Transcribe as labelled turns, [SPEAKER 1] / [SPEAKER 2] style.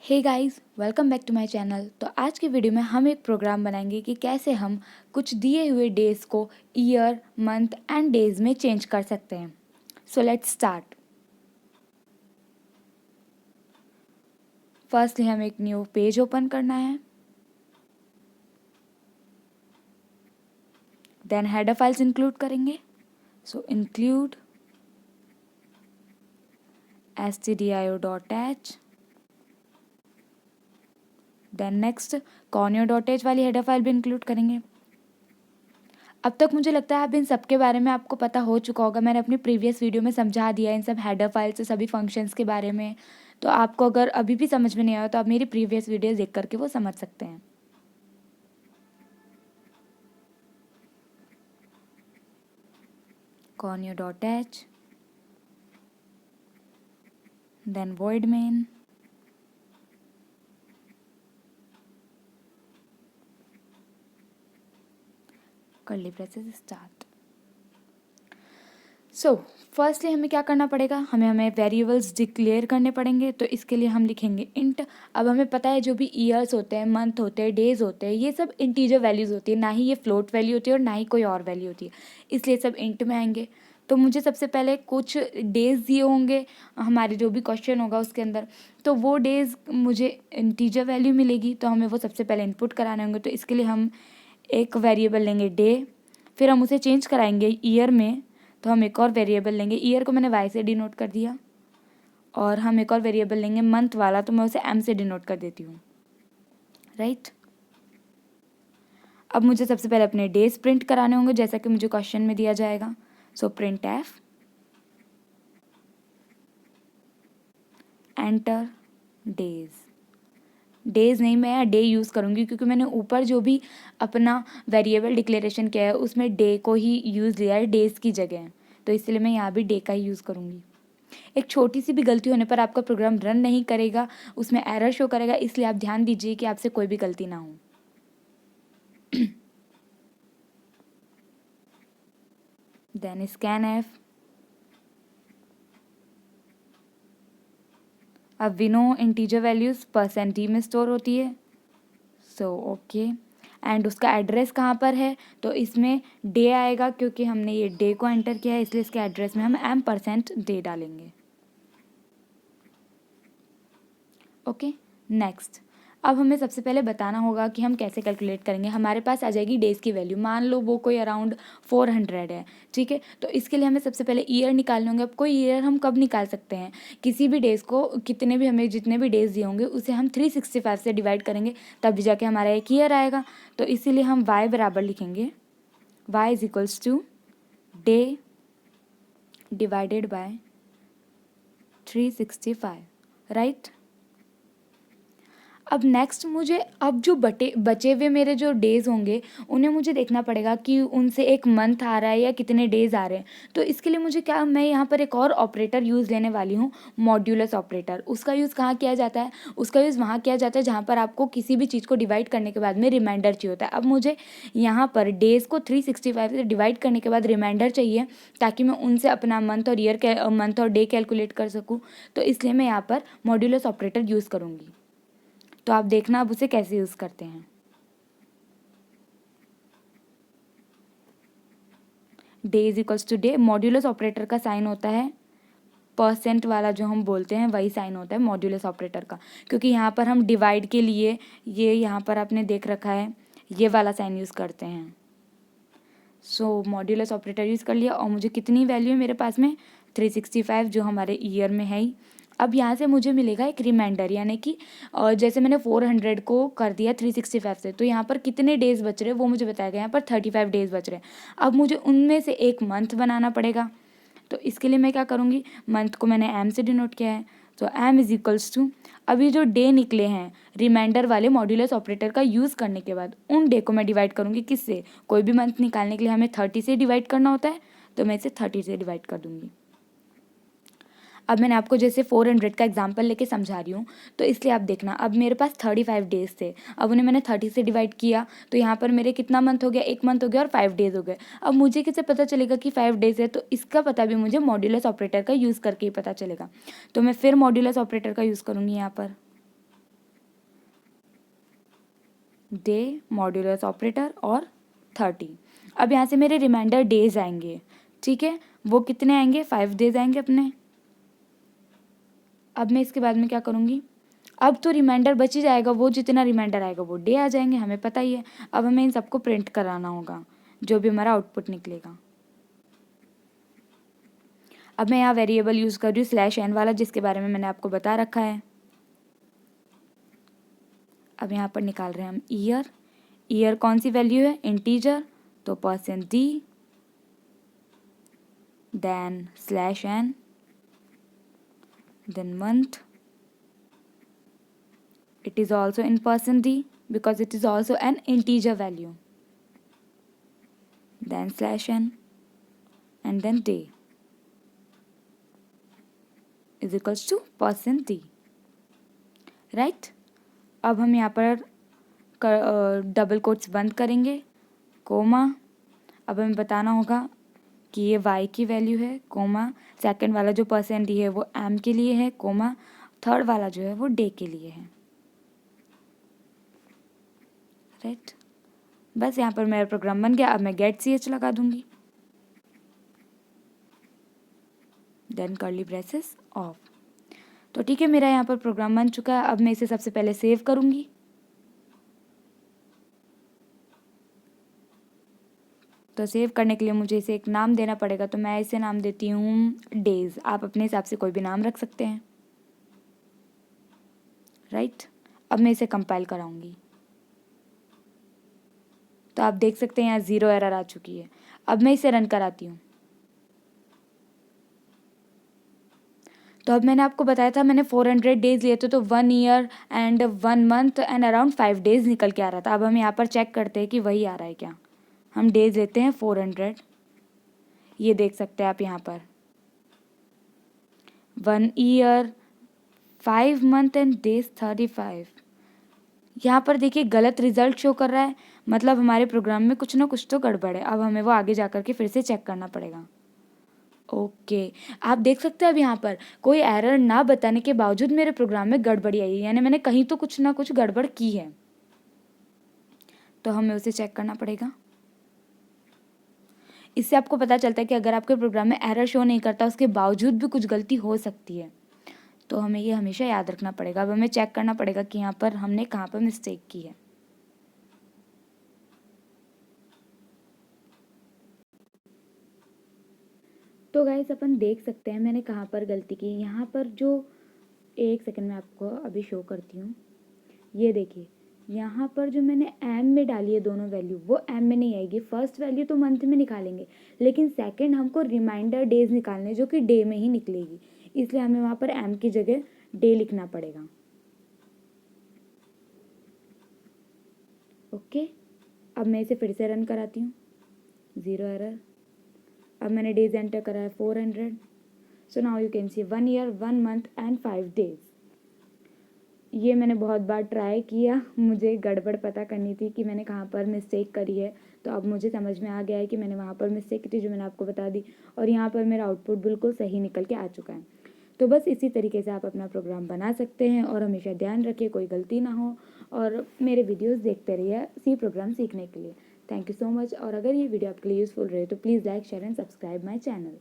[SPEAKER 1] Hey guys, welcome back to my channel. तो आज की वीडियो में हम एक प्रोग्राम बनाएंगे कि कैसे हम कुछ दिए हुए डेज़ को ईयर, मंथ एंड डेज़ में चेंज कर सकते हैं। So let's start. फर्स्टली हमें एक न्यू पेज ओपन करना है। देन हेडर फाइल्स इंक्लूड करेंगे। सो include stdio.h। Then next conio.h वाली हेडर फाइल भी इंक्लूड करेंगे। अब तक मुझे लगता है अब इन सब के बारे में आपको पता हो चुका होगा। मैंने अपनी प्रीवियस वीडियो में समझा दिया इन सब हेडर फाइल से सभी फंक्शंस के बारे में। तो आपको अगर अभी भी समझ में नहीं आया तो आप मेरी प्रीवियस वीडियोस देख करके वो समझ सकते हैं। conio.h, then void main, curly braces start। So firstly हमें क्या करना पड़ेगा, हमें वेरिएबल्स डिक्लेयर करने पड़ेंगे। तो इसके लिए हम लिखेंगे इंट। अब हमें पता है जो भी ईयर्स होते हैं, मंथ होते हैं, डेज होते हैं, ये सब इंटीजर वैल्यूज़ होती है, ना ही ये फ्लोट वैल्यू होती है और ना ही कोई और वैल्यू होती है, इसलिए सब इंट में आएंगे। तो मुझे सबसे पहले कुछ डेज़ दिए होंगे हमारे जो भी क्वेश्चन होगा उसके अंदर, तो वो डेज़ मुझे इंटीजर वैल्यू मिलेगी, तो हमें वो सबसे पहले इनपुट कराने होंगे। तो इसके लिए हम एक वेरिएबल लेंगे डे, फिर हम उसे चेंज कराएंगे ईयर में। तो हम एक और वेरिएबल लेंगे, ईयर को मैंने वाई से डिनोट कर दिया, और हम एक और वेरिएबल लेंगे मंथ वाला, तो मैं उसे एम से डिनोट कर देती हूँ, राइट। अब मुझे सबसे पहले अपने डेज प्रिंट कराने होंगे जैसा कि मुझे क्वेश्चन में दिया जाएगा। So print F enter days. Days नहीं, मैं डे यूज़ करूँगी क्योंकि मैंने ऊपर जो भी अपना वेरिएबल डिक्लेरेशन किया है उसमें डे को ही यूज़ लिया है डेज़ की जगह, तो इसलिए मैं यहाँ भी डे का ही यूज़ करूँगी। एक छोटी सी भी गलती होने पर आपका प्रोग्राम रन नहीं करेगा, उसमें एरर शो करेगा, इसलिए आप ध्यान दीजिए कि आपसे कोई भी गलती ना हो। Then scan f. अब we know integer values %d में स्टोर होती है, सो ओके। एंड उसका एड्रेस कहाँ पर है, तो इसमें डे आएगा क्योंकि हमने ये डे को एंटर किया है, इसलिए इसके एड्रेस में हम m% डालेंगे। Okay, next. अब हमें सबसे पहले बताना होगा कि हम कैसे कैलकुलेट करेंगे। हमारे पास आ जाएगी डेज़ की वैल्यू, मान लो वो कोई अराउंड 400 है, ठीक है। तो इसके लिए हमें सबसे पहले ईयर निकालने होंगे। अब कोई ईयर हम कब निकाल सकते हैं, किसी भी डेज़ को, कितने भी हमें जितने भी डेज़ दिए होंगे उसे हम 365 से डिवाइड करेंगे, तभी जाके हमारा एक ईयर आएगा। तो इसीलिए हम y बराबर लिखेंगे, y is equals to day divided by 365, right. अब नेक्स्ट मुझे अब जो बचे हुए मेरे जो डेज़ होंगे उन्हें मुझे देखना पड़ेगा कि उनसे एक मंथ आ रहा है या कितने डेज़ आ रहे हैं। तो इसके लिए मुझे क्या, मैं यहाँ पर एक और ऑपरेटर यूज़ लेने वाली हूँ, मॉड्यूलस ऑपरेटर। उसका यूज़ कहाँ किया जाता है, उसका यूज़ वहाँ किया जाता है जहाँ पर आपको किसी भी चीज़ को डिवाइड करने के बाद में रिमाइंडर चाहिए होता है। अब मुझे यहाँ पर डेज़ को 365 से डिवाइड करने के बाद रिमाइंडर चाहिए, ताकि मैं उनसे अपना मंथ और डे कैलकुलेट कर सकूँ। तो इसलिए मैं यहाँ पर मॉड्यूलस ऑपरेटर यूज़ करूँगी। तो आप देखना अब उसे कैसे यूज़ करते हैं। Day is equals to day, modulus operator का साइन होता है % वाला, जो हम बोलते हैं वही साइन होता है मॉड्यूलस ऑपरेटर का, क्योंकि यहाँ पर हम डिवाइड के लिए ये यहाँ पर आपने देख रखा है ये वाला साइन यूज़ करते हैं। सो मॉड्यूलस ऑपरेटर यूज़ कर लिया, और मुझे कितनी वैल्यू है मेरे पास में 365, जो हमारे ईयर में है ही। अब यहाँ से मुझे मिलेगा एक रिमाइंडर, यानी कि जैसे मैंने 400 को कर दिया 365 से, तो यहाँ पर कितने डेज़ बच रहे हैं वो मुझे बताया गया, यहाँ पर 35 डेज़ बच रहे हैं। अब मुझे उनमें से एक मंथ बनाना पड़ेगा। तो इसके लिए मैं क्या करूँगी, मंथ को मैंने एम से डिनोट किया है, तो एम इज इक्वल्स टू, अभी जो डे निकले हैं रिमाइंडर वाले मॉड्यूलस ऑपरेटर का यूज़ करने के बाद, उन डे को मैं डिवाइड करूँगी किससे, कोई भी मंथ निकालने के लिए हमें 30 से डिवाइड करना होता है, तो मैं इसे 30 से डिवाइड कर दूँगी। अब मैंने आपको जैसे 400 का एग्जांपल लेके समझा रही हूँ, तो इसलिए आप देखना, अब मेरे पास 35 डेज़ थे, अब उन्हें मैंने 30 से डिवाइड किया, तो यहाँ पर मेरे कितना मंथ हो गया, एक मंथ हो गया और 5 डेज़ हो गए। अब मुझे कैसे पता चलेगा कि 5 डेज़ है, तो इसका पता भी मुझे मॉड्यूलस ऑपरेटर का यूज़ करके ही पता चलेगा। तो मैं फिर मॉड्यूलस ऑपरेटर का यूज़ करूँगी यहाँ पर। डे, मॉड्यूलस ऑपरेटर और 30। अब यहाँ से मेरे रिमाइंडर डेज आएंगे, ठीक है, वो कितने आएंगे, 5 डेज आएंगे अपने। अब मैं इसके बाद में क्या करूँगी, अब तो रिमाइंडर बच ही जाएगा, वो जितना रिमाइंडर आएगा वो डे आ जाएंगे, हमें पता ही है। अब हमें इन सबको प्रिंट कराना होगा, जो भी हमारा आउटपुट निकलेगा। अब मैं यहाँ वेरिएबल यूज़ कर रही हूँ /n वाला, जिसके बारे में मैंने आपको बता रखा है। अब यहाँ पर निकाल रहे हैं हम ईयर कौन सी वैल्यू है, इंटीजर, तो %d, then /n, then month, it is also in %d because it is also an integer value, then /n, and then day is equals to %d, right। अब हम यहाँ पर डबल कोट्स बंद करेंगे, coma. अब हमें बताना होगा कि ये y की वैल्यू है, कोमा, सेकंड वाला जो %d है वो m के लिए है, कोमा, थर्ड वाला जो है वो डे के लिए है, राइट। बस यहाँ पर मेरा प्रोग्राम बन गया। अब मैं गेट ch लगा दूंगी, देन कर्ली ब्रेसेस ऑफ। तो ठीक है, मेरा यहाँ पर प्रोग्राम बन चुका है। अब मैं इसे सबसे पहले सेव करूँगी। तो सेव करने के लिए मुझे इसे एक नाम देना पड़ेगा, तो मैं इसे नाम देती हूँ डेज। आप अपने हिसाब से कोई भी नाम रख सकते हैं, राइट। अब मैं इसे कंपाइल कराऊंगी, तो आप देख सकते हैं यहाँ 0 एरर आ चुकी है। अब मैं इसे रन कराती हूँ। तो अब मैंने आपको बताया था मैंने 400 डेज लिए थे, तो 1 year and 1 month and around 5 days निकल के आ रहा था। अब हम यहाँ पर चेक करते हैं कि वही आ रहा है क्या। हम डेज लेते हैं 400, ये देख सकते हैं आप यहाँ पर 1 ईयर 5 मंथ एंड डेज 35। यहाँ पर देखिए गलत रिजल्ट शो कर रहा है, मतलब हमारे प्रोग्राम में कुछ ना कुछ तो गड़बड़ है। अब हमें वो आगे जा कर के फिर से चेक करना पड़ेगा। ओके, आप देख सकते हैं अब यहाँ पर कोई एरर ना बताने के बावजूद मेरे प्रोग्राम में गड़बड़ी आई है, यानी मैंने कहीं तो कुछ ना कुछ गड़बड़ की है। तो हमें उसे चेक करना पड़ेगा। इससे आपको पता चलता है कि अगर आपके प्रोग्राम में एरर शो नहीं करता, उसके बावजूद भी कुछ गलती हो सकती है। तो हमें ये हमेशा याद रखना पड़ेगा। अब हमें चेक करना पड़ेगा कि यहाँ पर हमने कहाँ पर मिस्टेक की है। तो गाइस अपन देख सकते हैं मैंने कहाँ पर गलती की। यहाँ पर जो, एक सेकंड में आपको अभी शो करती हूँ। ये देखिए यहाँ पर जो मैंने एम में डाली है दोनों वैल्यू, वो एम में नहीं आएगी। फर्स्ट वैल्यू तो मंथ में निकालेंगे, लेकिन सेकंड हमको रिमाइंडर डेज निकालने, जो कि डे में ही निकलेगी, इसलिए हमें वहाँ पर एम की जगह डे लिखना पड़ेगा। ओके, अब मैं इसे फिर से रन कराती हूँ, 0 एरर। अब मैंने डेज एंटर करा है 400। So now you can see 1 year 1 month and 5 days. ये मैंने बहुत बार ट्राई किया, मुझे गड़बड़ पता करनी थी कि मैंने कहाँ पर मिस्टेक करी है। तो अब मुझे समझ में आ गया है कि मैंने वहाँ पर मिस्टेक की थी, जो मैंने आपको बता दी, और यहाँ पर मेरा आउटपुट बिल्कुल सही निकल के आ चुका है। तो बस इसी तरीके से आप अपना प्रोग्राम बना सकते हैं, और हमेशा ध्यान रखिए कोई गलती ना हो, और मेरे वीडियोस देखते रहिए सी प्रोग्राम सीखने के लिए। Thank you so much. और अगर ये वीडियो आपके लिए यूज़फुल रहे तो please like, share and subscribe my channel.